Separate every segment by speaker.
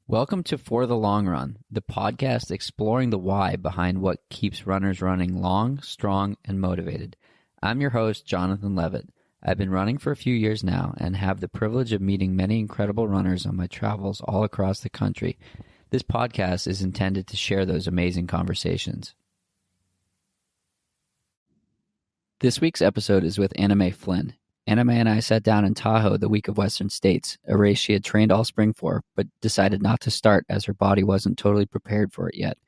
Speaker 1: Welcome to For the Long Run, the podcast exploring the why behind what keeps runners running long, strong, and motivated. I'm your host, Jonathan Levitt. I've been running for a few years now and have the privilege of meeting many incredible runners on my travels all across the country. This podcast is intended to share those amazing conversations. This week's episode is with Mae Flynn. Mae and I sat down in Tahoe the week of Western States, a race she had trained all spring for, but decided not to start as her body wasn't totally prepared for it yet.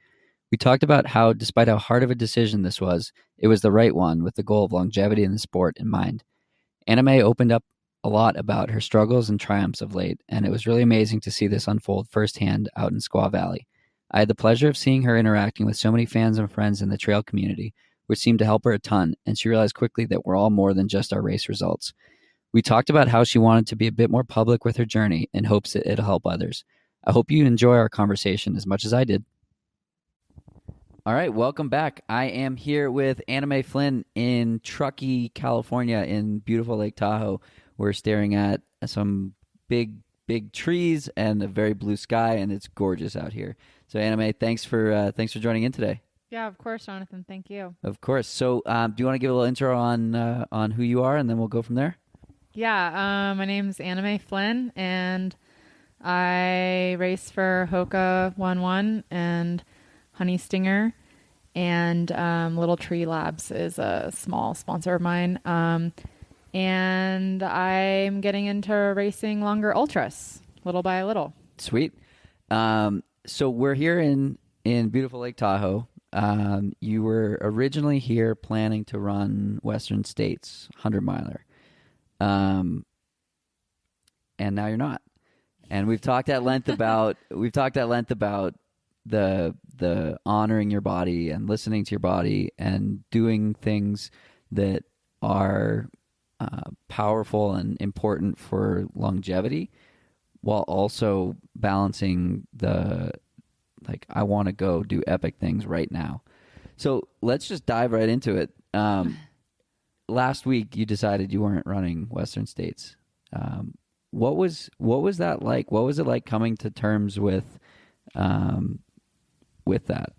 Speaker 1: We talked about how, despite how hard of a decision this was, it was the right one with the goal of longevity in the sport in mind. Mae opened up a lot about her struggles and triumphs of late, and it was really amazing to see this unfold firsthand out in Squaw Valley. I had the pleasure of seeing her interacting with so many fans and friends in the trail community, which seemed to help her a ton, and she realized quickly that we're all more than just our race results. We talked about how she wanted to be a bit more public with her journey in hopes that it'll help others. I hope you enjoy our conversation as much as I did. All right, welcome back. I am here with Mae Flynn in Truckee, California, in beautiful Lake Tahoe. We're staring at some big trees and a very blue sky, and it's gorgeous out here. So, Mae, thanks for joining in today.
Speaker 2: Yeah, of course, Jonathan. Thank you.
Speaker 1: Of course. So, do you want to give a little intro on who you are, and then we'll go from there?
Speaker 2: Yeah, my name's Mae Flynn, and I race for Hoka 1-1 and Honey Stinger, and Little Tree Labs is a small sponsor of mine. And I'm getting into racing longer ultras, little by little.
Speaker 1: Sweet. So we're here in beautiful Lake Tahoe. You were originally here planning to run Western States 100-miler. And now you're not. And we've talked at length about the honoring your body and listening to your body and doing things that are powerful and important for longevity, while also balancing I want to go do epic things right now. So let's just dive right into it. Last week you decided you weren't running Western States. What was that like? What was it like coming to terms with that?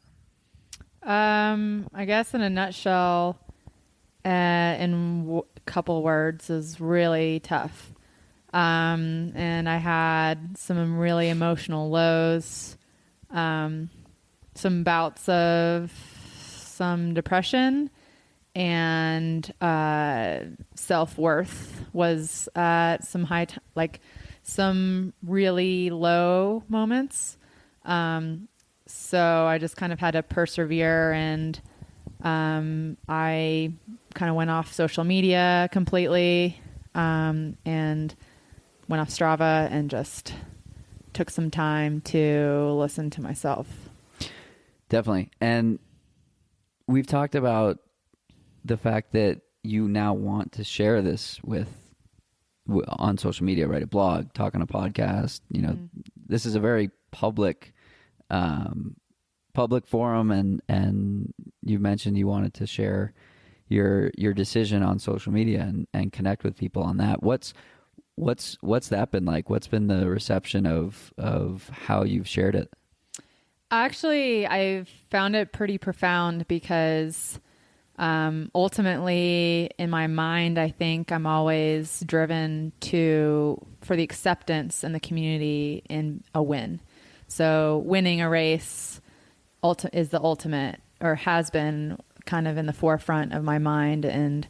Speaker 2: I guess in a nutshell, in a couple words, is really tough. And I had some really emotional lows, some bouts of some depression, and self-worth was at some some really low moments. So I just kind of had to persevere, and I kind of went off social media completely, and went off Strava and just took some time to listen to myself.
Speaker 1: Definitely. And we've talked about the fact that you now want to share this on social media, write a blog, talk on a podcast. This is a very public forum, and you mentioned you wanted to share your decision on social media and connect with people on that. What's that been like? What's been the reception of how you've shared it?
Speaker 2: Actually, I've found it pretty profound because ultimately in my mind, I think I'm always driven for the acceptance in the community in a win. So winning a race is the ultimate, or has been kind of in the forefront of my mind. And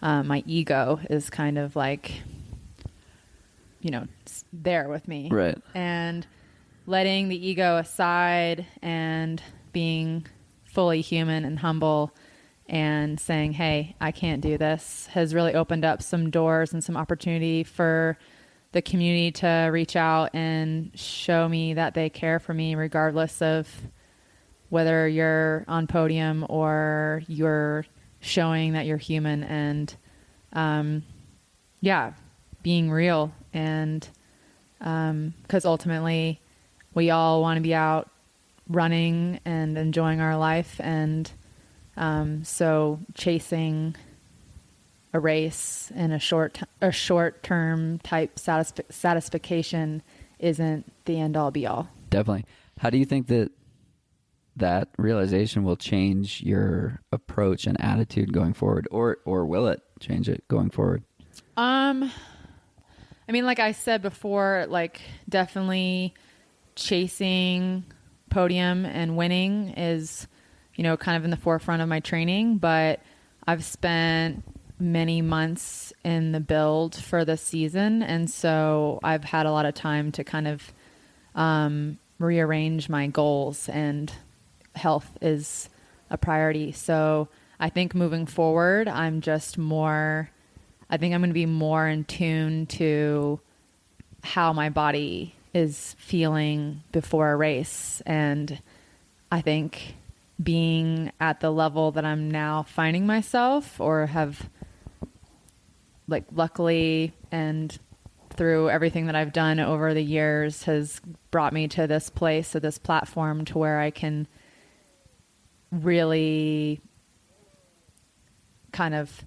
Speaker 2: my ego is kind of like, there with me.
Speaker 1: Right.
Speaker 2: And letting the ego aside and being fully human and humble and saying, hey, I can't do this, has really opened up some doors and some opportunity for the community to reach out and show me that they care for me, regardless of whether you're on podium or you're showing that you're human, and being real. And because ultimately we all want to be out running and enjoying our life, and so chasing a race and a short term type satisfaction isn't the end all be all.
Speaker 1: Definitely. How do you think that realization will change your approach and attitude going forward, or will it change it going forward?
Speaker 2: I mean, like I said before, like definitely chasing podium and winning is, kind of in the forefront of my training, but I've spent many months in the build for this season. And so I've had a lot of time to kind of rearrange my goals, and health is a priority. So I think moving forward, I think I'm going to be more in tune to how my body is feeling before a race. And I think being at the level that I'm now finding myself, or have, like, luckily and through everything that I've done over the years, has brought me to this place, to this platform, to where I can really kind of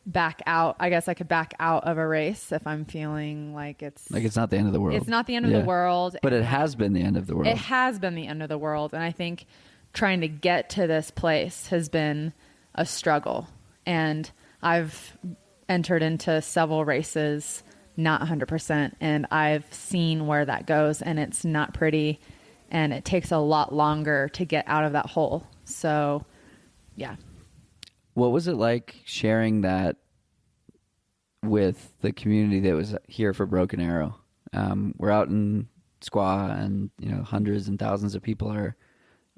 Speaker 2: back out. I guess I could back out of a race if I'm feeling like it's
Speaker 1: not the end of the world.
Speaker 2: It's not the end of the world.
Speaker 1: But it has been the end of the world.
Speaker 2: It has been the end of the world. And I think trying to get to this place has been a struggle. And I've entered into several races, not 100%. And I've seen where that goes, and it's not pretty. And it takes a lot longer to get out of that hole. So, yeah.
Speaker 1: What was it like sharing that with the community that was here for Broken Arrow? We're out in Squaw, and hundreds and thousands of people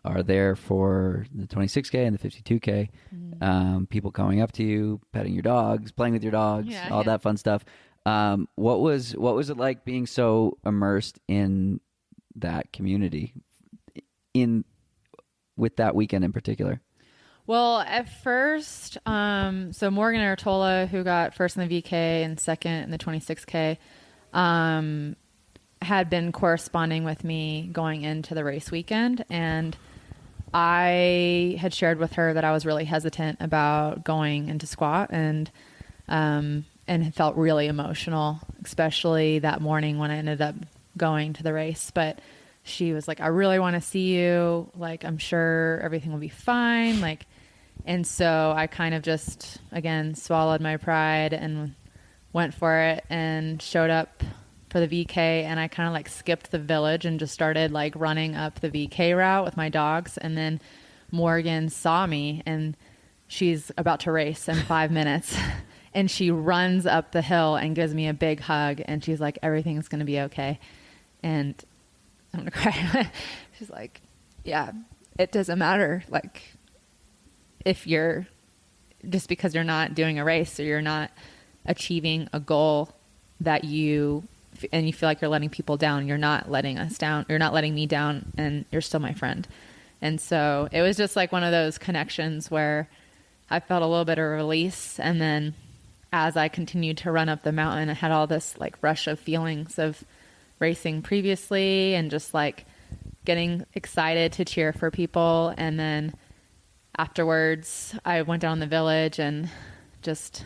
Speaker 1: are there for the 26K and the 52K. Mm-hmm. People coming up to you, petting your dogs, playing with your dogs, all that fun stuff. What was it like being so immersed in that community with that weekend in particular?
Speaker 2: Well, at first, so Morgan Artola, who got first in the VK and second in the 26K, had been corresponding with me going into the race weekend. And I had shared with her that I was really hesitant about going into Squat, and felt really emotional, especially that morning when I ended up going to the race. But she was like, I really want to see you. Like, I'm sure everything will be fine. Like, and so I kind of just, again, swallowed my pride and went for it, and showed up for the VK. And I kind of like skipped the village and just started like running up the VK route with my dogs. And then Morgan saw me, and she's about to race in 5 minutes. And she runs up the hill and gives me a big hug. And she's like, everything's going to be okay. And I'm going to cry. She's like, yeah, it doesn't matter. Like, if you're, just because you're not doing a race, or you're not achieving a goal that you feel like you're letting people down, you're not letting us down, you're not letting me down, and you're still my friend. And so it was just like one of those connections where I felt a little bit of release. And then as I continued to run up the mountain, I had all this like rush of feelings of racing previously, and just like getting excited to cheer for people. And then afterwards, I went down the village and just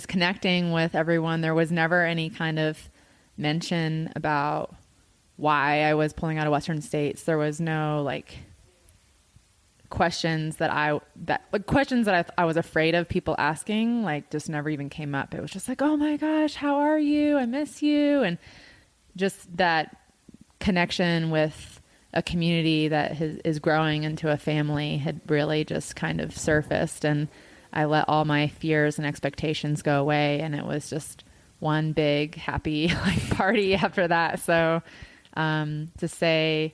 Speaker 2: connecting with everyone. There was never any kind of mention about why I was pulling out of Western States. There was no like questions that I was afraid of people asking, like, just never even came up. It was just like, oh my gosh, how are you? I miss you. And just that connection with a community that is growing into a family had really just kind of surfaced. And I let all my fears and expectations go away, and it was just one big happy like party after that. So to say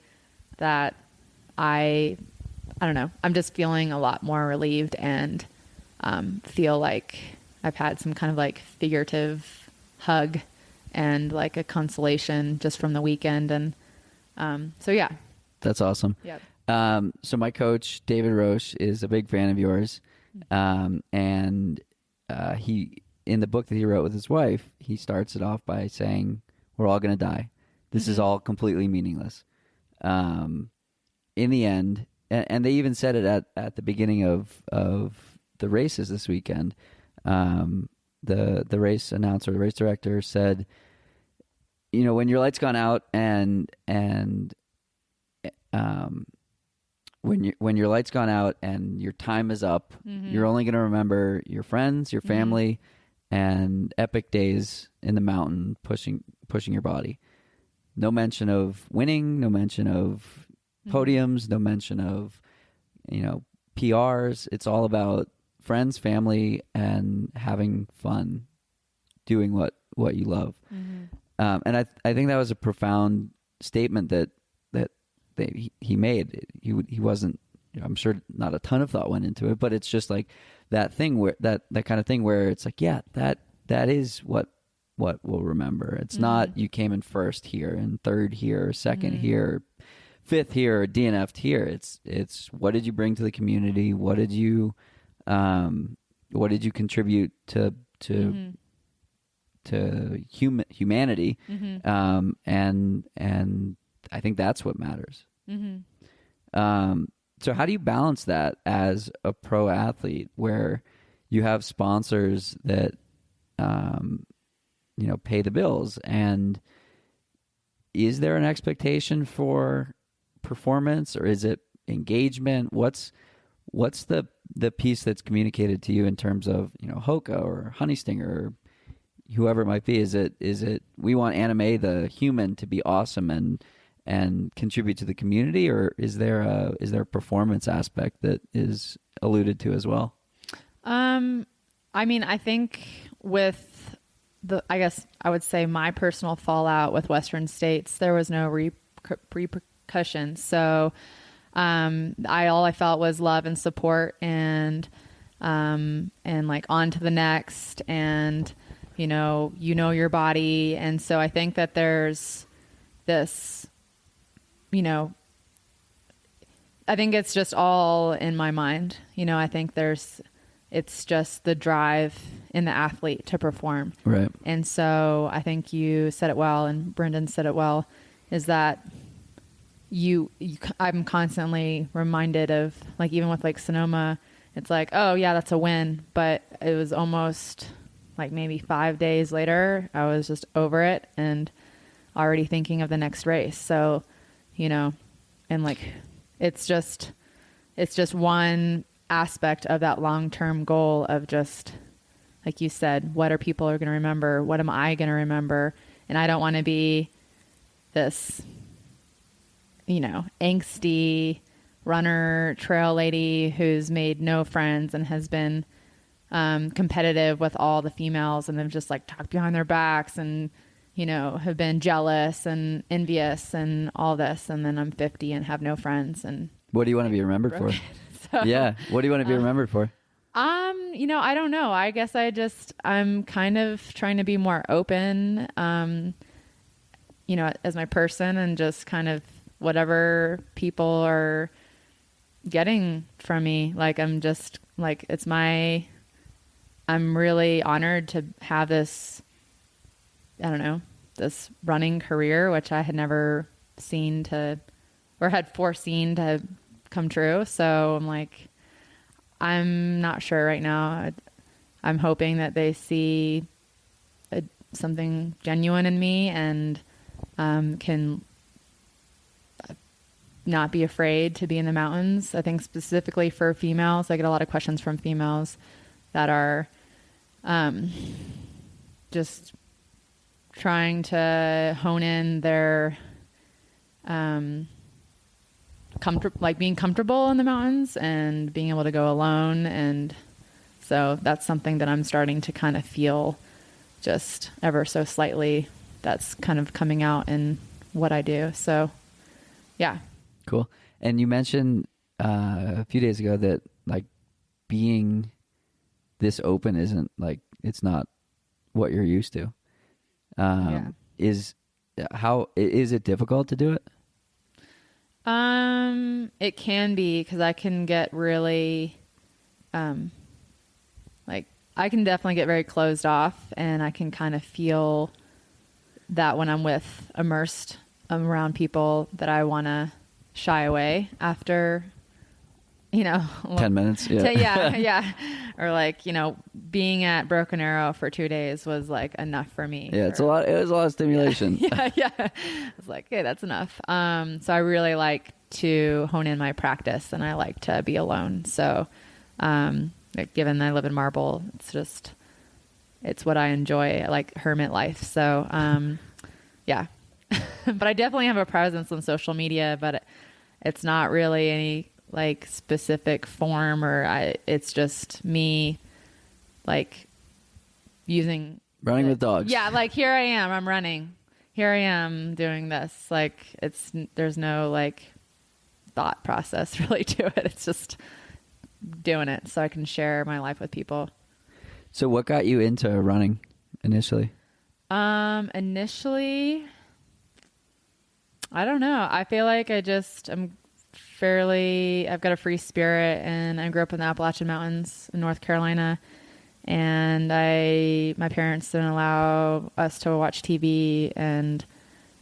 Speaker 2: that I don't know, I'm just feeling a lot more relieved, and feel like I've had some kind of like figurative hug and like a consolation just from the weekend. And so yeah.
Speaker 1: That's awesome.
Speaker 2: Yep.
Speaker 1: So my coach, David Roche, is a big fan of yours. And he, in the book that he wrote with his wife, he starts it off by saying, we're all going to die. This is all completely meaningless. In the end, and they even said it at the beginning of the races this weekend, The race announcer, the race director said, when your light's gone out and um, when your light's gone out and your time is up, you're only going to remember your friends, your family, and epic days in the mountain pushing your body. No mention of winning, no mention of podiums, no mention of PRs. It's all about friends, family, and having fun doing what you love. And I think that was a profound statement that he made. He wasn't, I'm sure not a ton of thought went into it, but it's just like that thing where that kind of thing where it's like, yeah, that is what we'll remember. It's not you came in first here and third here, or second here, or fifth here, or DNF'd here. It's what did you bring to the community? What did you contribute to humanity? And I think that's what matters. So how do you balance that as a pro athlete, where you have sponsors that pay the bills, and is there an expectation for performance, or is it engagement? What's the piece that's communicated to you in terms of Hoka or Honey Stinger or whoever it might be? Is it we want Anime the human to be awesome and contribute to the community, or is there a performance aspect that is alluded to as well?
Speaker 2: I mean, I think with I guess I would say my personal fallout with Western States, there was no repercussions. So all I felt was love and support, and like on to the next, and your body. And so I think that there's this, I think it's just all in my mind. I think it's just the drive in the athlete to perform.
Speaker 1: Right.
Speaker 2: And so I think you said it well, and Brendan said it well, is that I'm constantly reminded of, like, even with like Sonoma, it's like, oh yeah, that's a win. But it was almost like maybe 5 days later, I was just over it and already thinking of the next race. So, and like, it's just one aspect of that long-term goal of just, like you said, what are people going to remember? What am I going to remember? And I don't want to be this, angsty runner, trail lady who's made no friends and has been competitive with all the females, and they've just like talked behind their backs and, have been jealous and envious and all this. And then I'm 50 and have no friends. And
Speaker 1: what do you want to be remembered for? So, yeah. What do you want to be remembered for?
Speaker 2: I don't know. I guess I'm kind of trying to be more open, as my person, and just kind of whatever people are getting from me. Like, I'm just like, I'm really honored to have this, this running career, which I had never seen had foreseen to come true. So I'm like, I'm not sure right now. I'm hoping that they see something genuine in me, and can not be afraid to be in the mountains. I think specifically for females, I get a lot of questions from females that are just trying to hone in their being comfortable in the mountains and being able to go alone. And so that's something that I'm starting to kind of feel, just ever so slightly, that's kind of coming out in what I do. So yeah.
Speaker 1: Cool. And you mentioned a few days ago that, like, being this open isn't, like, it's not what you're used to. Is it difficult to do it?
Speaker 2: It can be, because I can get really, I can definitely get very closed off, and I can kind of feel that when I'm immersed around people, that I want to shy away after
Speaker 1: 10 minutes. Yeah.
Speaker 2: yeah. Or like, being at Broken Arrow for 2 days was like enough for me.
Speaker 1: Yeah. It was a lot of stimulation.
Speaker 2: Yeah. I was like, okay, that's enough. So I really like to hone in my practice, and I like to be alone. So, given I live in Marble, it's what I enjoy. I like hermit life. So, yeah, but I definitely have a presence on social media, but it's not really any like specific form, it's just me like
Speaker 1: running with dogs.
Speaker 2: Yeah. Like, here I am, I'm running. Here I am doing this. Like, there's no like thought process really to it. It's just doing it so I can share my life with people.
Speaker 1: So what got you into running initially?
Speaker 2: Initially, I don't know. I feel like I've got a free spirit, and I grew up in the Appalachian Mountains in North Carolina, and my parents didn't allow us to watch TV and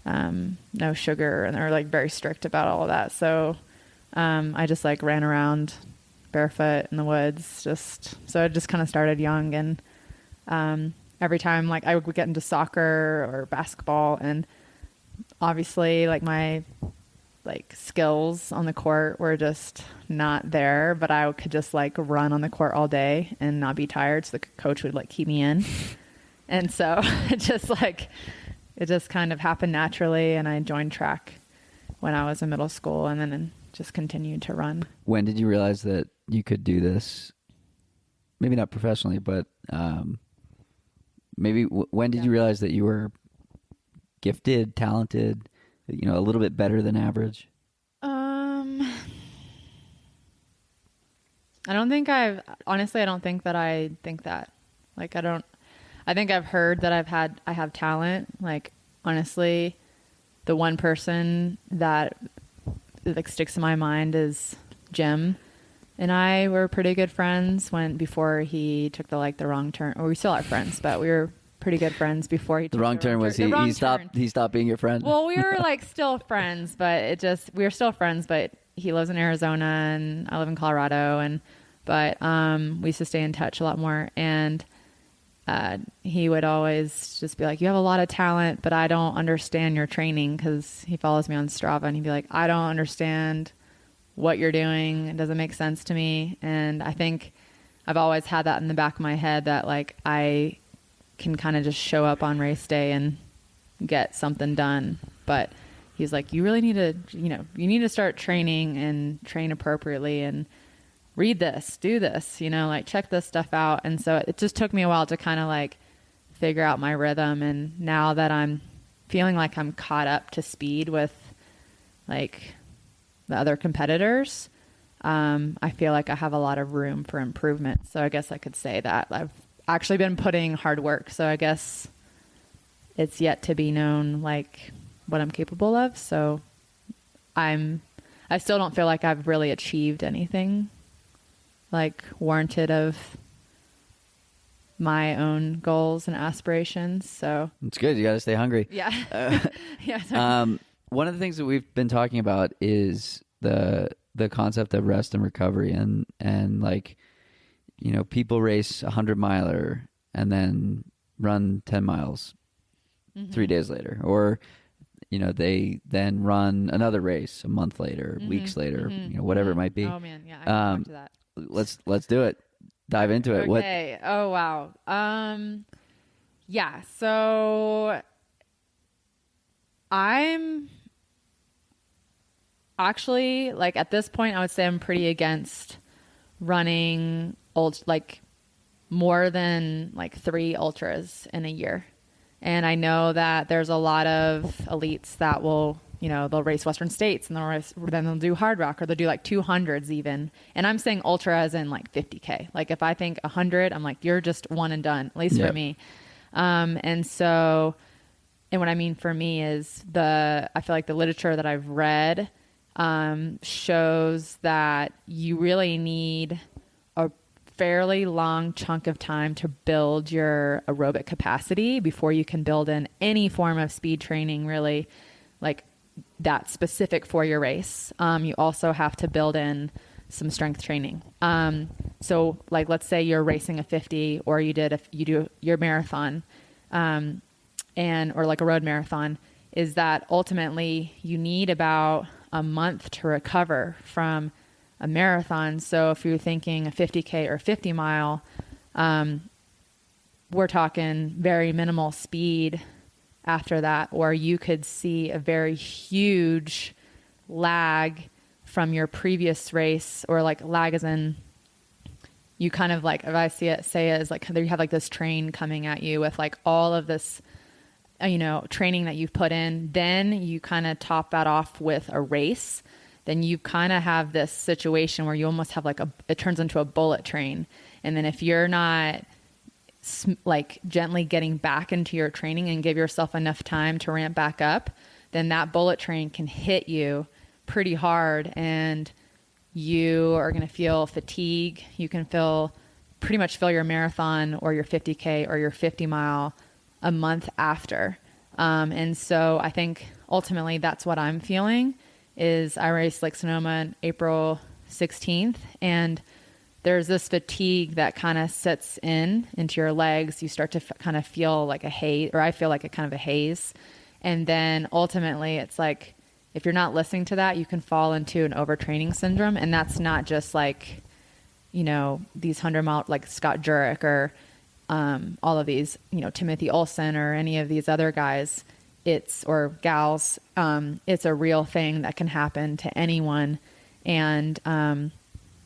Speaker 2: no sugar, and they were like very strict about all of that. So I just like ran around barefoot in the woods, so I just kind of started young, and every time like I would get into soccer or basketball, and obviously like my like skills on the court were just not there, but I could just like run on the court all day and not be tired, so the coach would like keep me in. And so it just kind of happened naturally, and I joined track when I was in middle school, and then just continued to run.
Speaker 1: When did you realize that you could do this? Maybe not professionally, but maybe when did you realize that you were gifted, talented, a little bit better than average?
Speaker 2: I don't think I think that. Like, I think I've heard that I have talent. Like, honestly, the one person that like sticks in my mind is Jim. And I were pretty good friends before he took the wrong turn. Or we still are friends, but we were pretty good friends before he took
Speaker 1: the wrong turn. Was he stopped being your friend?
Speaker 2: Well, we were like still friends, but we were still friends, but he lives in Arizona and I live in Colorado, but we used to stay in touch a lot more. And he would always just be like, you have a lot of talent, but I don't understand your training, because he follows me on Strava, and he'd be like, I don't understand what you're doing. It doesn't make sense to me. And I think I've always had that in the back of my head, that like I can kind of just show up on race day and get something done. But he's like, you really need to, you need to start training and train appropriately and read this, do this, like check this stuff out. And so it just took me a while to kind of like figure out my rhythm. And now that I'm feeling like I'm caught up to speed with like the other competitors, I feel like I have a lot of room for improvement. So I guess I could say that I've actually been putting hard work. So I guess it's yet to be known like what I'm capable of. So I still don't feel like I've really achieved anything like warranted of my own goals and aspirations. So
Speaker 1: it's good. You got to stay hungry.
Speaker 2: Yeah. Yeah.
Speaker 1: One of the things that we've been talking about is the concept of rest and recovery, and like, people race 100-miler and then run 10 miles 3 days later, or they then run another race a month later, weeks later, whatever it might be.
Speaker 2: Oh man, yeah, I can talk to that.
Speaker 1: Let's do it. Dive into it.
Speaker 2: Okay. Oh wow. Yeah. So I'm actually like at this point, I would say I'm pretty against running more than like 3 ultras in a year. And I know that there's a lot of elites that will, they'll race Western States, and then they'll do Hard Rock, or they'll do like 200s even. And I'm saying ultra as in like 50K. Like if I think 100, I'm like, you're just one and done, at least for me. And what I mean for me is I feel like the literature that I've read shows that you really need a fairly long chunk of time to build your aerobic capacity before you can build in any form of speed training, really, like that specific for your race. You also have to build in some strength training. So like, let's say you're racing a 50 or you do your marathon, or like a road marathon, is that ultimately you need about a month to recover from a marathon. So if you're thinking a 50K or 50 mile, we're talking very minimal speed after that, or you could see a very huge lag from your previous race, or like lag as in you kind of like, if I say it as like, you have like this train coming at you with like all of this, training that you've put in, then you kind of top that off with a race. Then you kind of have this situation where you almost have like it turns into a bullet train. And then if you're not like gently getting back into your training and give yourself enough time to ramp back up, then that bullet train can hit you pretty hard and you are going to feel fatigue. You can pretty much feel your marathon or your 50K or your 50 mile a month after. And so I think ultimately that's what I'm feeling. Is I raced Lake Sonoma on April 16th, and there's this fatigue that kind of sets into your legs. You start to kind of feel like a haze, or I feel like a kind of a haze. And then ultimately it's like, if you're not listening to that, you can fall into an overtraining syndrome. And that's not just like, these 100-mile, like Scott Jurek or all of these, Timothy Olsen or any of these other guys, or gals, it's a real thing that can happen to anyone. And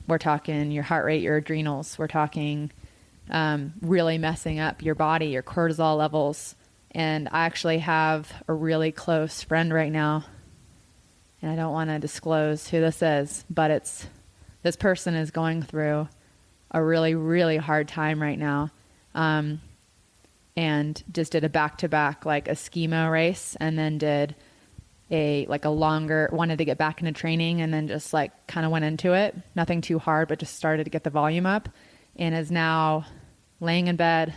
Speaker 2: we're talking your heart rate, your adrenals, we're talking really messing up your body, your cortisol levels. And I actually have a really close friend right now, and I don't want to disclose who this is, but this person is going through a really, really hard time right now. And just did a back-to-back, like a schema race, and then did wanted to get back into training, and then just like kind of went into it. Nothing too hard, but just started to get the volume up, and is now laying in bed,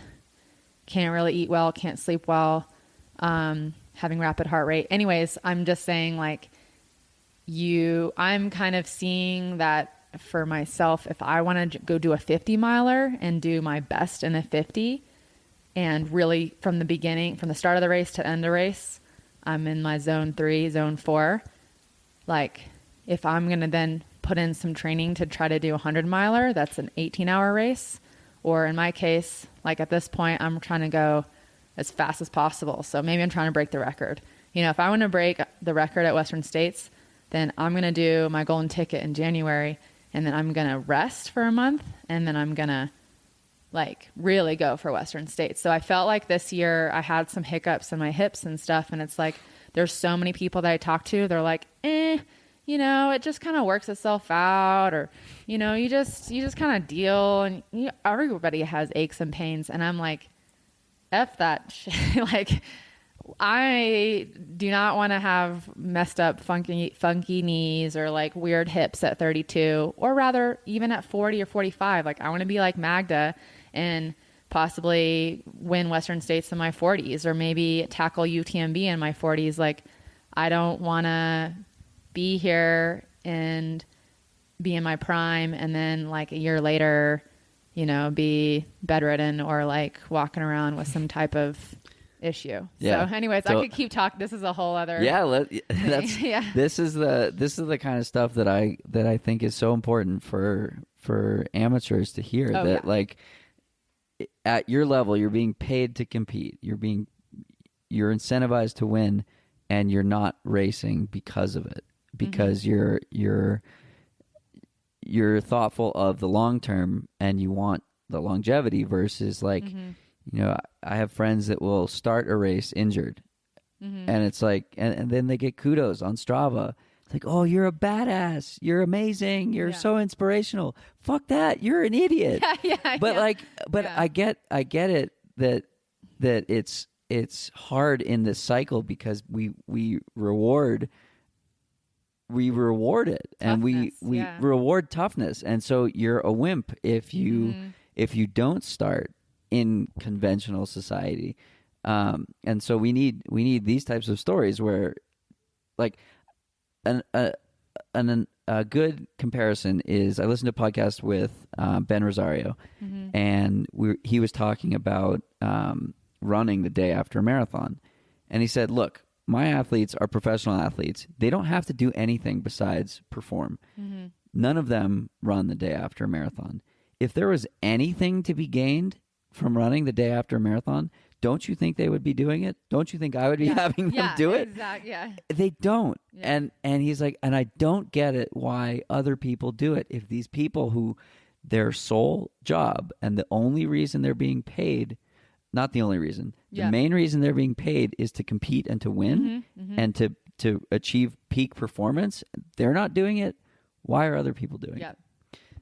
Speaker 2: can't really eat well, can't sleep well, having rapid heart rate. Anyways, I'm just saying like I'm kind of seeing that for myself. If I want to go do a 50 miler and do my best in a 50, and really from the beginning, from the start of the race to end of the race, I'm in my zone 3, zone 4. Like if I'm going to then put in some training to try to do a 100 miler, that's an 18-hour race. Or in my case, like at this point, I'm trying to go as fast as possible. So maybe I'm trying to break the record. If I want to break the record at Western States, then I'm going to do my golden ticket in January, and then I'm going to rest for a month, and then I'm going to like really go for Western States. So I felt like this year I had some hiccups in my hips and stuff. And it's like, there's so many people that I talk to, they're like, it just kind of works itself out, or, you just kind of deal, and everybody has aches and pains. And I'm like, F that shit. Like, I do not want to have messed up funky knees or like weird hips at 32, or rather even at 40 or 45. Like I want to be like Magda and possibly win Western States in my 40s, or maybe tackle UTMB in my 40s. Like I don't want to be here and be in my prime and then like a year later, be bedridden or like walking around with some type of issue.
Speaker 1: Yeah.
Speaker 2: So anyways, I could keep talking. This is a whole other
Speaker 1: This is the kind of stuff that I think is so important for amateurs to hear. Like at your level, you're being paid to compete. You're incentivized to win, and you're not racing because of it, because you're thoughtful of the long term and you want the longevity versus like I have friends that will start a race injured, and it's like, and then they get kudos on Strava. It's like, oh, you're a badass. You're amazing. You're so inspirational. Fuck that. You're an idiot. I get it that it's hard in this cycle because we reward it, and we reward toughness. And so you're a wimp if you don't start in conventional society. And so we need these types of stories where like an a good comparison is I listened to a podcast with Ben Rosario, and he was talking about running the day after a marathon. And he said, look, my athletes are professional athletes. They don't have to do anything besides perform. None of them run the day after a marathon. If there was anything to be gained from running the day after a marathon, don't you think they would be doing it? Don't you think I would be having them do it?
Speaker 2: Exactly. Yeah.
Speaker 1: They don't.
Speaker 2: Yeah.
Speaker 1: And he's like, and I don't get it why other people do it. If these people who their sole job and the only reason they're being paid, not the only reason, the main reason they're being paid is to compete and to win and to achieve peak performance, they're not doing it. Why are other people doing it?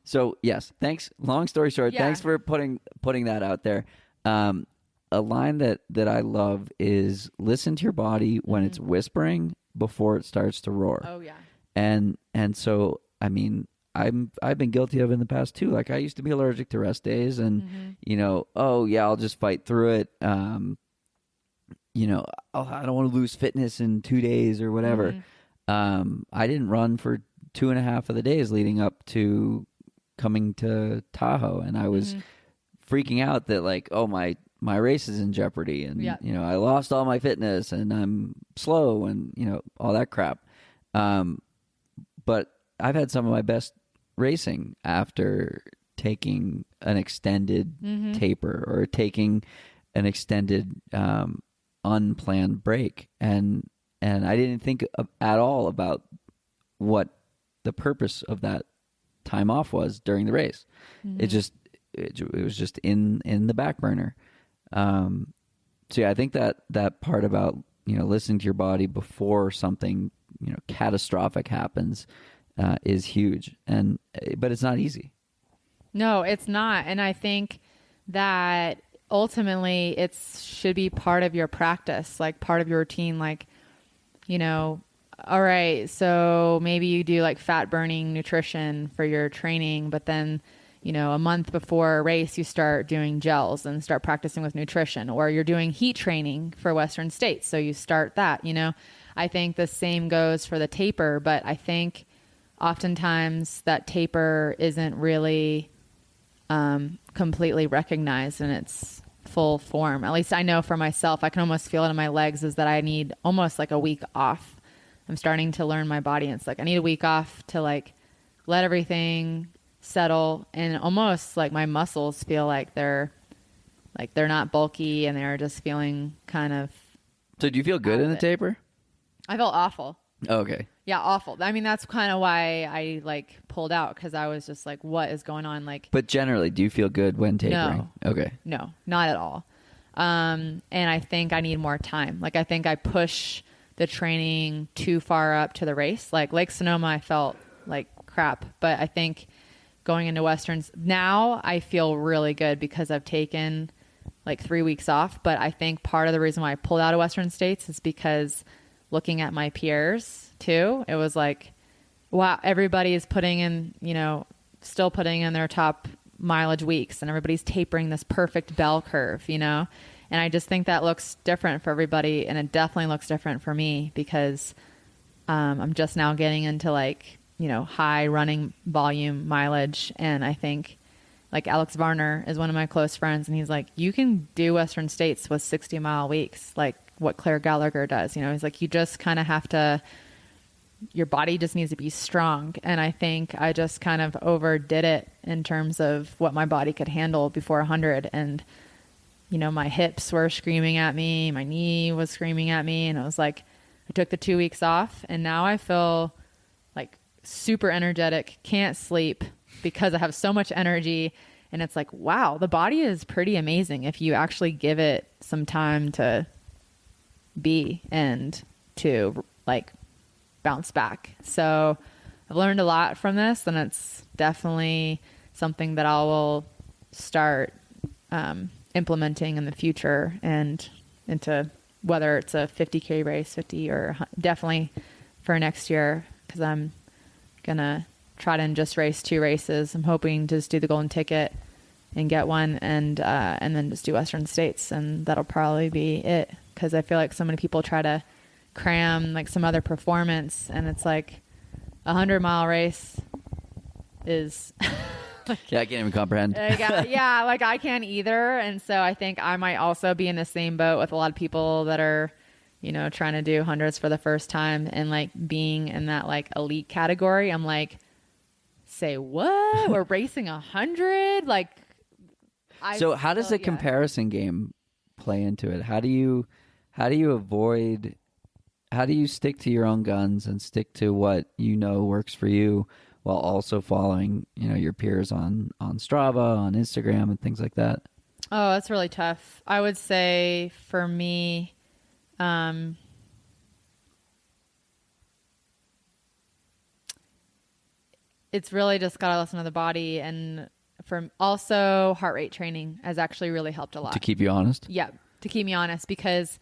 Speaker 1: So yes, thanks. Long story short, thanks for putting that out there. A line that I love is listen to your body when it's whispering before it starts to roar.
Speaker 2: Oh yeah.
Speaker 1: And so I mean, I've been guilty of it in the past too. Like I used to be allergic to rest days, and I'll just fight through it. I don't want to lose fitness in 2 days or whatever. I didn't run for 2.5 of the days leading up to coming to Tahoe, and I was freaking out that like, oh, my race is in jeopardy, and I lost all my fitness, and I'm slow, and all that crap. But I've had some of my best racing after taking an extended taper or taking an extended unplanned break, and I didn't think at all about what the purpose of that time off was during the race. It was just in the back burner. So yeah, I think that part about listening to your body before something catastrophic happens is huge, but it's not easy.
Speaker 2: No, it's not. And I think that ultimately it should be part of your practice, like part of your routine. Like, all right, so maybe you do like fat burning nutrition for your training, but then, a month before a race, you start doing gels and start practicing with nutrition, or you're doing heat training for Western States. So you start that, I think the same goes for the taper, but I think oftentimes that taper isn't really completely recognized in its full form. At least I know for myself, I can almost feel it in my legs, is that I need almost like a week off. I'm starting to learn my body. And it's like, I need a week off to like let everything settle, and almost like my muscles feel like they're not bulky, and they're just feeling kind of.
Speaker 1: So do you feel good in the taper?
Speaker 2: I felt awful.
Speaker 1: Oh, okay.
Speaker 2: Yeah, awful. I mean, that's kind of why I like pulled out, because I was just like, what is going on? Like,
Speaker 1: but generally, do you feel good when tapering?
Speaker 2: No.
Speaker 1: Okay.
Speaker 2: No, not at all. And I think I need more time. Like, I think I push the training too far up to the race. Like Lake Sonoma, I felt like crap, but I think going into Westerns now, I feel really good because I've taken like 3 weeks off. But I think part of the reason why I pulled out of Western States is because looking at my peers too, it was like, wow, everybody is putting in, still putting in their top mileage weeks, and everybody's tapering this perfect bell curve, And I just think that looks different for everybody, and it definitely looks different for me because I'm just now getting into like, high running volume mileage. And I think like Alex Varner is one of my close friends, and he's like, you can do Western States with 60-mile weeks, like what Claire Gallagher does. He's like, you just kind of have to, your body just needs to be strong. And I think I just kind of overdid it in terms of what my body could handle before 100. And my hips were screaming at me, my knee was screaming at me, and I was like, I took the 2 weeks off, and now I feel like super energetic, can't sleep because I have so much energy. And it's like, wow, the body is pretty amazing if you actually give it some time to be and to like bounce back. So I've learned a lot from this, and it's definitely something that I will start implementing in the future, and into whether it's a 50K race, 50 or definitely for next year, because I'm going to try to just race 2 races. I'm hoping to just do the golden ticket and get one, and then just do Western States, and that'll probably be it. Because I feel like so many people try to cram like some other performance, and it's like, 100-mile race is
Speaker 1: Yeah, I can't even comprehend.
Speaker 2: yeah, like I can't either. And so I think I might also be in the same boat with a lot of people that are, trying to do hundreds for the first time and like being in that like elite category. I'm like, say what? We're racing 100? Like,
Speaker 1: so how does the comparison game play into it? How do you avoid, how do you stick to your own guns and stick to what works for you while also following, your peers on Strava, on Instagram, and things like that?
Speaker 2: Oh, that's really tough. I would say for me, it's really just got to listen to the body, and from also heart rate training has actually really helped a lot.
Speaker 1: To keep you honest?
Speaker 2: Yeah, to keep me honest, because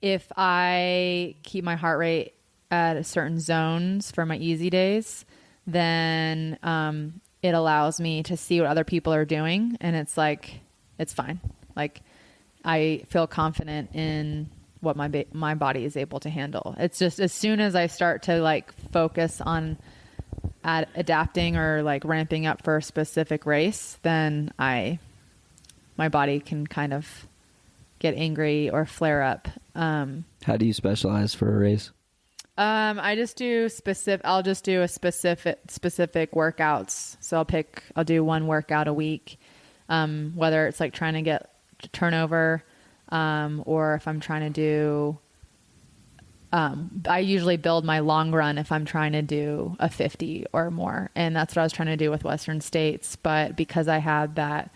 Speaker 2: if I keep my heart rate at certain zones for my easy days, then it allows me to see what other people are doing, and it's like, it's fine. Like, I feel confident in what my body is able to handle. It's just as soon as I start to like focus on adapting or like ramping up for a specific race, then my body can kind of get angry or flare up.
Speaker 1: How do you specialize for a race?
Speaker 2: I just do I'll just do a specific workouts. So I'll do one workout a week. Whether it's like trying to get turnover, or if I'm trying to do, I usually build my long run if I'm trying to do a 50 or more. And that's what I was trying to do with Western States. But because I had that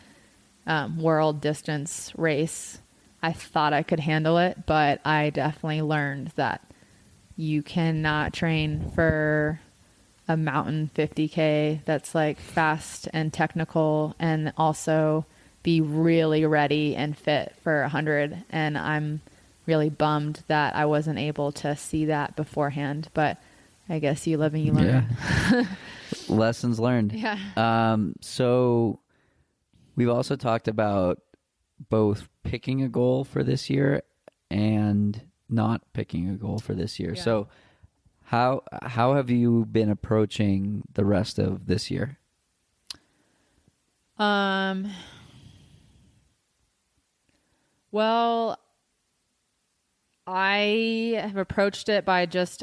Speaker 2: world distance race, I thought I could handle it. But I definitely learned that you cannot train for a mountain 50K that's like fast and technical and also be really ready and fit for 100. And I'm really bummed that I wasn't able to see that beforehand, but I guess you live and you learn.
Speaker 1: Yeah. Lessons learned.
Speaker 2: Yeah.
Speaker 1: So we've also talked about both picking a goal for this year and not picking a goal for this year.
Speaker 2: Yeah.
Speaker 1: So how have you been approaching the rest of this year?
Speaker 2: Well, I have approached it by just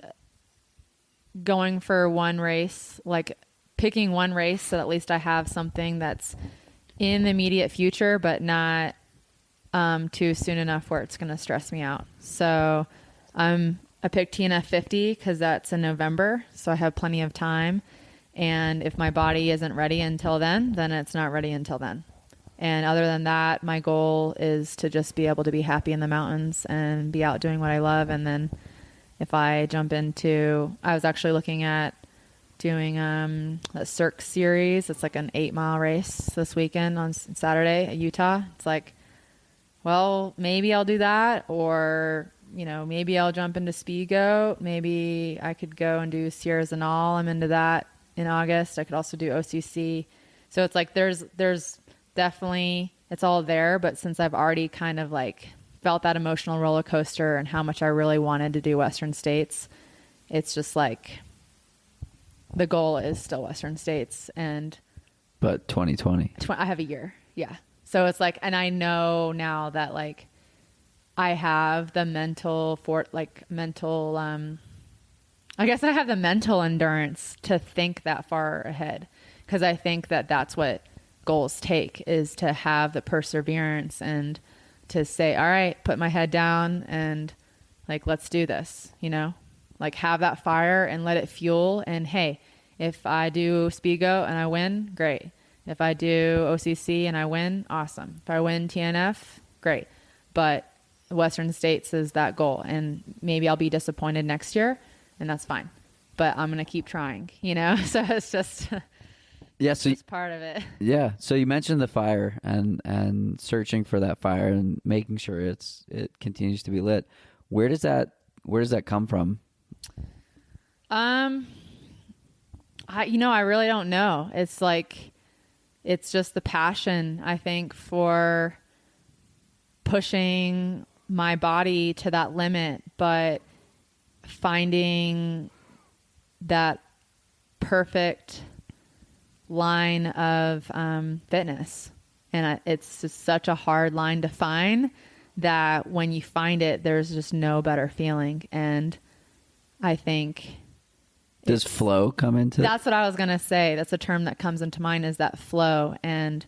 Speaker 2: going for one race, like picking one race so that at least I have something that's in the immediate future, but not too soon enough where it's going to stress me out. So I picked TNF 50 because that's in November, so I have plenty of time. And if my body isn't ready until then it's not ready until then. And other than that, my goal is to just be able to be happy in the mountains and be out doing what I love. And then if I jump into, I was actually looking at doing a Cirque series. It's like an 8-mile race this weekend on Saturday at Utah. It's like, well, maybe I'll do that, or, maybe I'll jump into Speed Goat. Maybe I could go and do Sierra Zanal. I'm into that in August. I could also do OCC. So it's like, there's definitely, it's all there, but since I've already kind of like felt that emotional roller coaster and how much I really wanted to do Western States, it's just like the goal is still Western States.
Speaker 1: But 2020,
Speaker 2: I have a year. Yeah. So it's like, and I know now that like I have the I guess I have the mental endurance to think that far ahead, because I think that that's what goals take, is to have the perseverance and to say, all right, put my head down and like, let's do this, like have that fire and let it fuel. And hey, if I do Speedo and I win, great. If I do OCC and I win, awesome. If I win TNF, great. But Western States is that goal, and maybe I'll be disappointed next year, and that's fine. But I'm going to keep trying, So it's just...
Speaker 1: Yeah, so
Speaker 2: it's part of it.
Speaker 1: Yeah, so you mentioned the fire and searching for that fire and making sure it continues to be lit. Where does that come from?
Speaker 2: I really don't know. It's like, it's just the passion, I think, for pushing my body to that limit, but finding that perfect line of fitness. And it's just such a hard line to find that when you find it, there's just no better feeling. And I think...
Speaker 1: Does flow come into...
Speaker 2: That's what I was going to say. That's a term that comes into mind, is that flow. And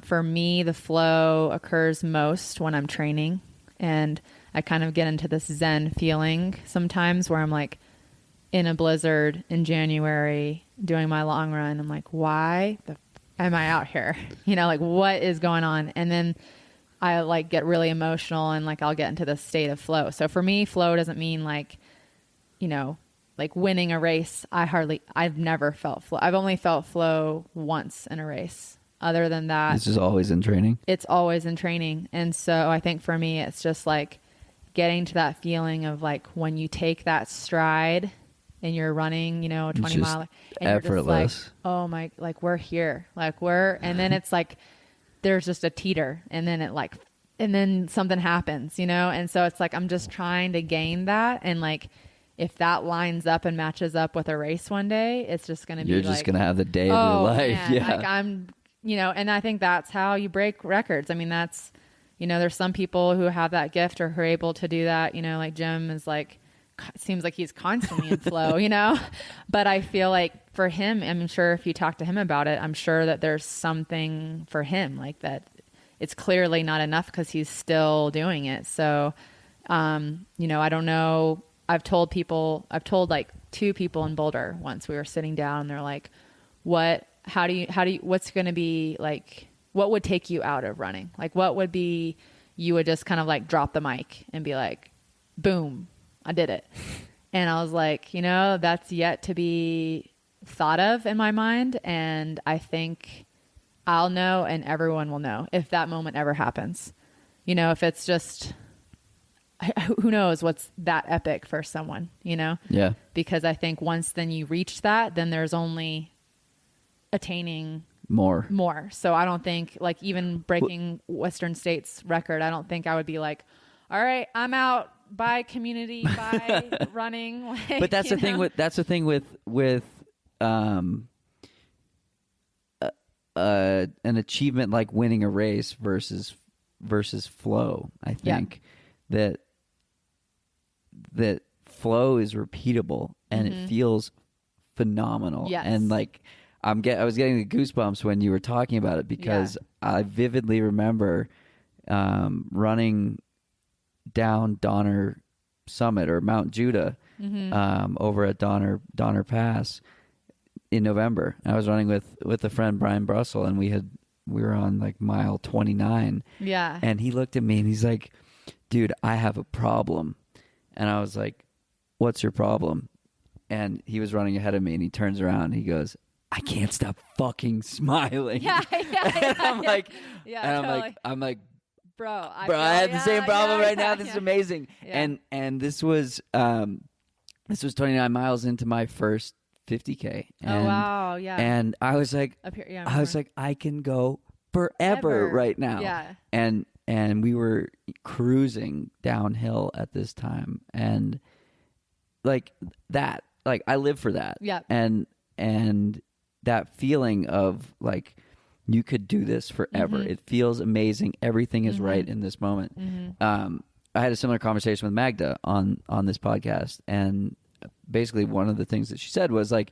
Speaker 2: for me, the flow occurs most when I'm training. And I kind of get into this Zen feeling sometimes where I'm like in a blizzard in January doing my long run. I'm like, why am I out here? You know, like what is going on? And then I like get really emotional and like I'll get into this state of flow. So for me, flow doesn't mean like, you know, like winning a race. I've never felt flow. I've only felt flow once in a race. Other than that,
Speaker 1: this is always in training.
Speaker 2: It's always in training. And so I think for me, it's just like getting to that feeling of like when you take that stride and you're running, you know, 20 mile and
Speaker 1: effortless.
Speaker 2: You're just like, oh my, like we're here, like and then it's like, there's just a teeter and then something happens, you know? And so it's like, I'm just trying to gain that. And like, if that lines up and matches up with a race one day, it's just going to be
Speaker 1: You're just going to have the day of your life.
Speaker 2: Man,
Speaker 1: yeah.
Speaker 2: Like I'm, you know, and I think that's how you break records. I mean, that's, you know, there's some people who have that gift or who are able to do that, you know, like Jim is like, seems like he's constantly in flow, you know, but I feel like for him, I'm sure if you talk to him about it, I'm sure that there's something for him like that. It's clearly not enough because he's still doing it. So, you know, I don't know. I've told like two people in Boulder once. We were sitting down and they're like, what's going to be like, what would take you out of running? Like, what would be, you would just kind of like drop the mic and be like, boom, I did it. And I was like, you know, that's yet to be thought of in my mind. And I think I'll know and everyone will know if that moment ever happens. You know, if it's just... who knows what's that epic for someone, you know?
Speaker 1: Yeah.
Speaker 2: Because I think once then you reach that, then there's only attaining
Speaker 1: more.
Speaker 2: So I don't think like even breaking Western States record, I don't think I would be like, all right, I'm out by community, by running. Like,
Speaker 1: but that's the thing with an achievement like winning a race versus flow. I think that flow is repeatable and it feels phenomenal.
Speaker 2: Yes.
Speaker 1: And like I was getting the goosebumps when you were talking about it because I vividly remember running down Donner Summit or Mount Judah over at Donner Pass in November. I was running with a friend, Brian Brussel, and we were on like mile 29.
Speaker 2: Yeah.
Speaker 1: And he looked at me and he's like, dude, I have a problem. And I was like, what's your problem? And he was running ahead of me and he turns around and he goes, I can't stop fucking smiling.
Speaker 2: Yeah.
Speaker 1: And I'm like,
Speaker 2: totally.
Speaker 1: I'm like,
Speaker 2: bro, I
Speaker 1: have the same problem right now. This is amazing.
Speaker 2: Yeah.
Speaker 1: And this was 29 miles into my first 50K. And,
Speaker 2: oh wow, yeah.
Speaker 1: And I was like,
Speaker 2: up here,
Speaker 1: I was like, I can go forever right now.
Speaker 2: Yeah.
Speaker 1: And we were cruising downhill at this time, and like that, like I live for that.
Speaker 2: Yeah.
Speaker 1: And that feeling of like you could do this forever. It feels amazing. Everything is right in this moment. I had a similar conversation with Magda on this podcast, and basically one of the things that she said was like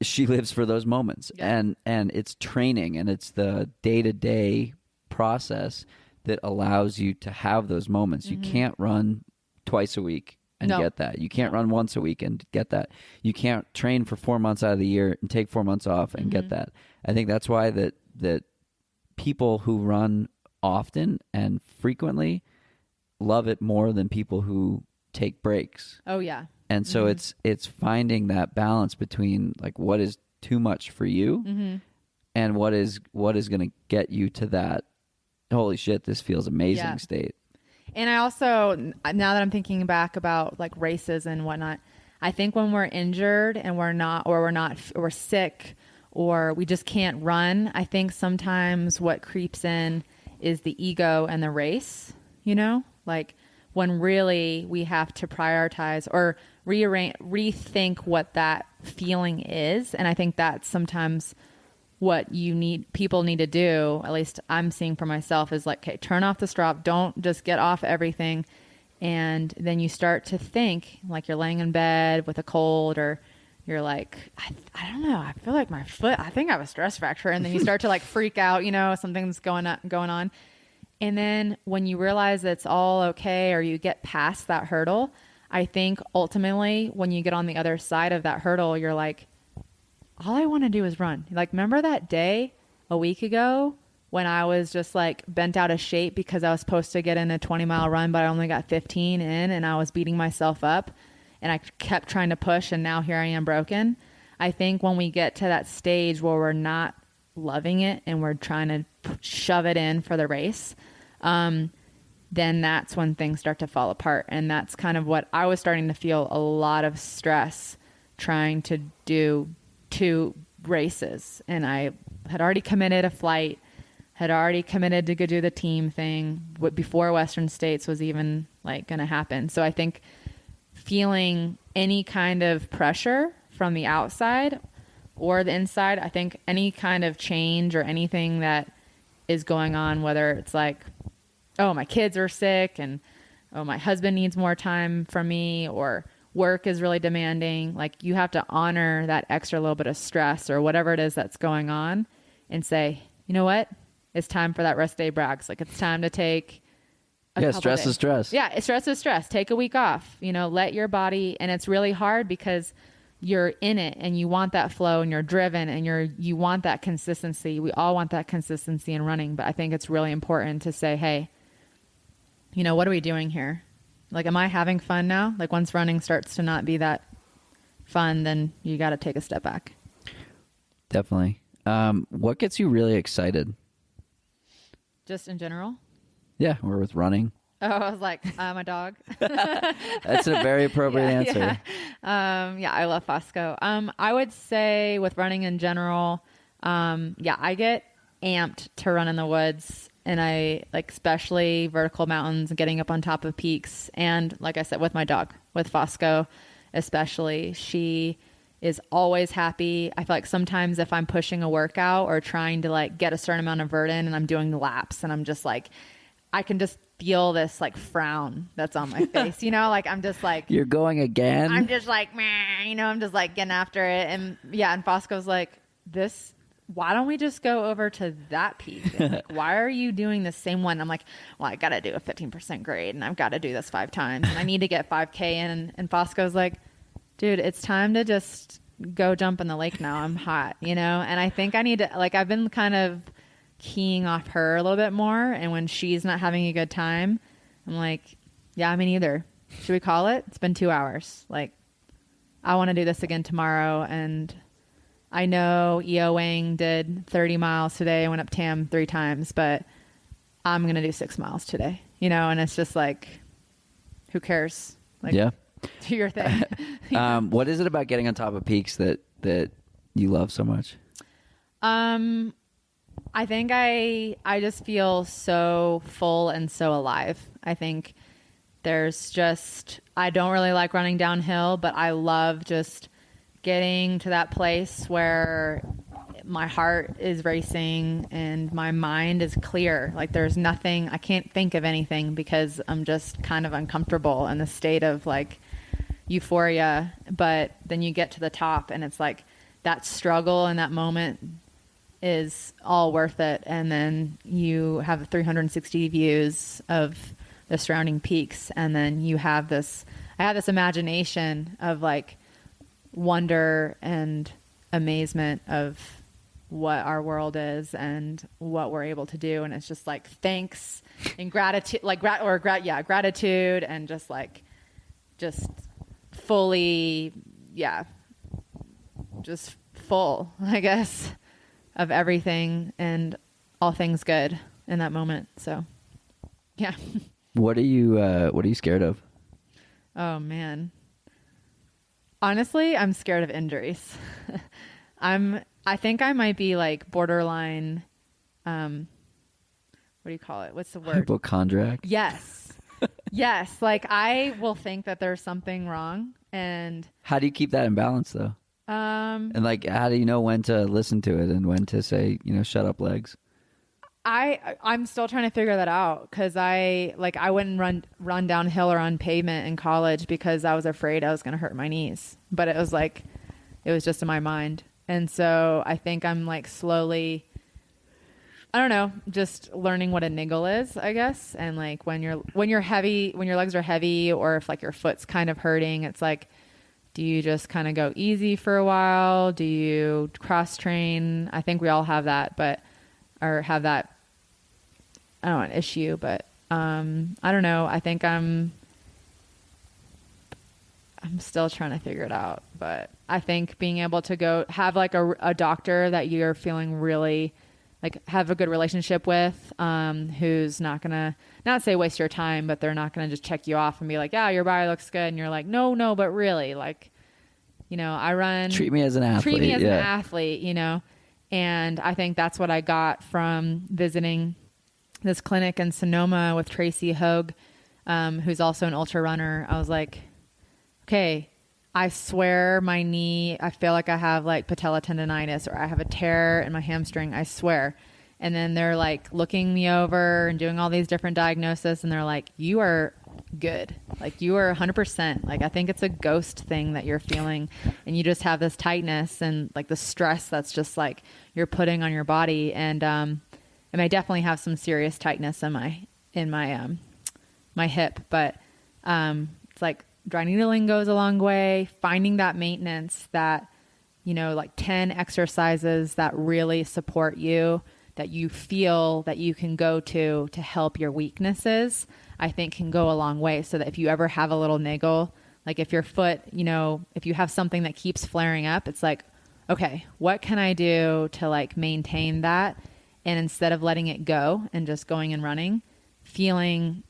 Speaker 1: she lives for those moments. And it's training, and it's the day-to-day process that allows you to have those moments. You can't run twice a week and get that. You can't run once a week and get that. You can't train for 4 months out of the year and take 4 months off and get that. I think that's why that people who run often and frequently love it more than people who take breaks.
Speaker 2: Oh yeah.
Speaker 1: And so it's finding that balance between like what is too much for you and what is going to get you to that holy shit, this feels amazing state.
Speaker 2: And I also, now that I'm thinking back about like races and whatnot, I think when we're injured and we're sick or we just can't run, I think sometimes what creeps in is the ego and the race, you know, like when really we have to prioritize or rethink what that feeling is. And I think that's sometimes what people need to do, at least I'm seeing for myself, is like, okay, turn off the strop. Don't just get off everything. And then you start to think, like you're laying in bed with a cold, or you're like, I don't know, I feel like my foot, I think I have a stress fracture. And then you start to like freak out, something's going on. And then when you realize that it's all okay, or you get past that hurdle, I think ultimately when you get on the other side of that hurdle, you're like, all I want to do is run. Like, remember that day a week ago when I was just like bent out of shape because I was supposed to get in a 20-mile run, but I only got 15 in, and I was beating myself up and I kept trying to push, and now here I am broken. I think when we get to that stage where we're not loving it and we're trying to shove it in for the race, then that's when things start to fall apart. And that's kind of what I was starting to feel, a lot of stress trying to do 2 races. And I had already committed a flight, had already committed to go do the team thing before Western States was even like going to happen. So I think feeling any kind of pressure from the outside or the inside, I think any kind of change or anything that is going on, whether it's like, oh, my kids are sick, and oh, my husband needs more time from me, or work is really demanding, like you have to honor that extra little bit of stress or whatever it is that's going on and say, you know what? It's time for that rest day brags. Like, it's time to take
Speaker 1: stress is stress.
Speaker 2: Yeah, stress is stress. Take a week off, let your body. And it's really hard because you're in it and you want that flow and you're driven and you want that consistency. We all want that consistency in running, but I think it's really important to say, hey, what are we doing here? Like, am I having fun now? Like, once running starts to not be that fun, then you got to take a step back.
Speaker 1: Definitely. What gets you really excited?
Speaker 2: Just in general?
Speaker 1: Yeah, or with running.
Speaker 2: Oh, I was like, my dog.
Speaker 1: That's a very appropriate answer.
Speaker 2: Yeah, I love Fosco. I would say with running in general, I get amped to run in the woods. And I like, especially vertical mountains and getting up on top of peaks. And like I said, with my dog, with Fosco, especially, she is always happy. I feel like sometimes if I'm pushing a workout or trying to like get a certain amount of vert in and I'm doing laps and I'm just like, I can just feel this like frown that's on my face, like I'm just like,
Speaker 1: you're going again.
Speaker 2: I'm just like, meh, I'm just like getting after it. And and Fosco's like, why don't we just go over to that peak? And like, why are you doing the same one? I'm like, well, I got to do a 15% grade and I've got to do this 5 times and I need to get 5K in. And Fosco's like, dude, it's time to just go jump in the lake now. I'm hot, And I think I need to, like, I've been kind of keying off her a little bit more. And when she's not having a good time, I'm like, yeah, me neither. Should we call it? It's been 2 hours. Like, I want to do this again tomorrow. And I know Eo Wang did 30 miles today. I went up Tam 3 times, but I'm going to do 6 miles today, and it's just like, who cares? Like,
Speaker 1: yeah.
Speaker 2: Do your thing.
Speaker 1: What is it about getting on top of peaks that you love so much?
Speaker 2: I think I just feel so full and so alive. I think I don't really like running downhill, but I love just getting to that place where my heart is racing and my mind is clear. Like, there's nothing, I can't think of anything because I'm just kind of uncomfortable in the state of like euphoria. But then you get to the top and it's like that struggle in that moment is all worth it. And then you have 360 views of the surrounding peaks. And then I have this imagination of like wonder and amazement of what our world is and what we're able to do. And it's just like, thanks and gratitude, like gratitude and just fully, just full, I guess, of everything and all things good in that moment. So, yeah.
Speaker 1: What are you scared of?
Speaker 2: Oh man. Honestly, I'm scared of injuries. I think I might be like borderline, what do you call it? What's the word?
Speaker 1: Hypochondriac?
Speaker 2: Yes. Yes, like I will think that there's something wrong, and
Speaker 1: How do you keep that in balance though? And like, how do you know when to listen to it and when to say, shut up, legs?
Speaker 2: I'm still trying to figure that out because I wouldn't run downhill or on pavement in college because I was afraid I was going to hurt my knees. But it was just in my mind, and so I think I'm like slowly, I don't know, just learning what a niggle is, I guess. And like when you're heavy, when your legs are heavy, or if like your foot's kind of hurting, it's like, do you just kind of go easy for a while? Do you cross train? I think we all have that, or have that, I don't know, an issue, but I don't know. I think I'm still trying to figure it out, but I think being able to go have like a doctor that you're feeling really like have a good relationship with, who's not gonna not say waste your time, but they're not gonna just check you off and be like, yeah, your body looks good, and you're like, no, but really, like, I run.
Speaker 1: Treat me as an athlete.
Speaker 2: Treat me as an athlete, and I think that's what I got from visiting this clinic in Sonoma with Tracy Hogue, who's also an ultra runner. I was like, okay, I swear my knee, I feel like I have like patella tendonitis or I have a tear in my hamstring, I swear. And then they're like looking me over and doing all these different diagnoses, and they're like, you are good. Like you are 100%. Like I think it's a ghost thing that you're feeling, and you just have this tightness and like the stress that's just like you're putting on your body. And I definitely have some serious tightness in my hip, but it's like dry needling goes a long way. Finding that maintenance, that, like 10 exercises that really support you, that you feel that you can go to help your weaknesses, I think can go a long way. So that if you ever have a little niggle, like if your foot, if you have something that keeps flaring up, it's like, okay, what can I do to like maintain that? And instead of letting it go and just going and running, feeling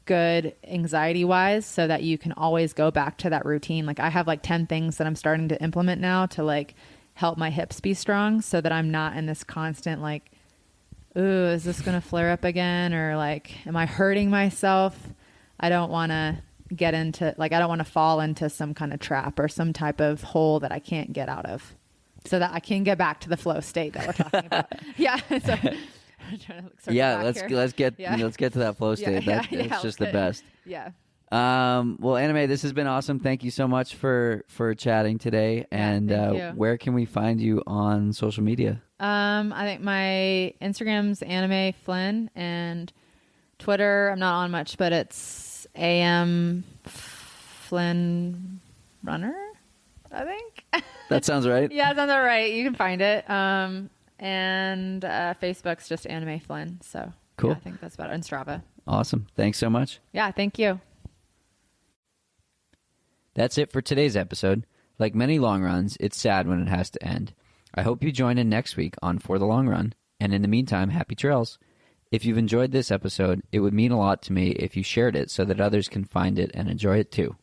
Speaker 2: good anxiety wise, so that you can always go back to that routine. Like I have like 10 things that I'm starting to implement now to like help my hips be strong, so that I'm not in this constant like, ooh, is this going to flare up again? Or like, am I hurting myself? I don't want to get into like, I don't want to fall into some kind of trap or some type of hole that I can't get out of, so that I can get back to the flow state that we're talking about. Yeah. So
Speaker 1: let's get to that flow state. That's just the best.
Speaker 2: Yeah.
Speaker 1: Well, Anime, this has been awesome. Thank you so much for chatting today. And where can we find you on social media?
Speaker 2: I think my Instagram's Mae Flynn, and Twitter I'm not on much, but it's AM Flynn Runner, I think.
Speaker 1: That sounds right.
Speaker 2: Yeah, it sounds all right. You can find it. And Facebook's just Mae Flynn. So
Speaker 1: cool.
Speaker 2: Yeah, I think that's about it. And Strava.
Speaker 1: Awesome. Thanks so much.
Speaker 2: Yeah, thank you.
Speaker 1: That's it for today's episode. Like many long runs, it's sad when it has to end. I hope you join in next week on For the Long Run. And in the meantime, happy trails. If you've enjoyed this episode, it would mean a lot to me if you shared it so that others can find it and enjoy it too.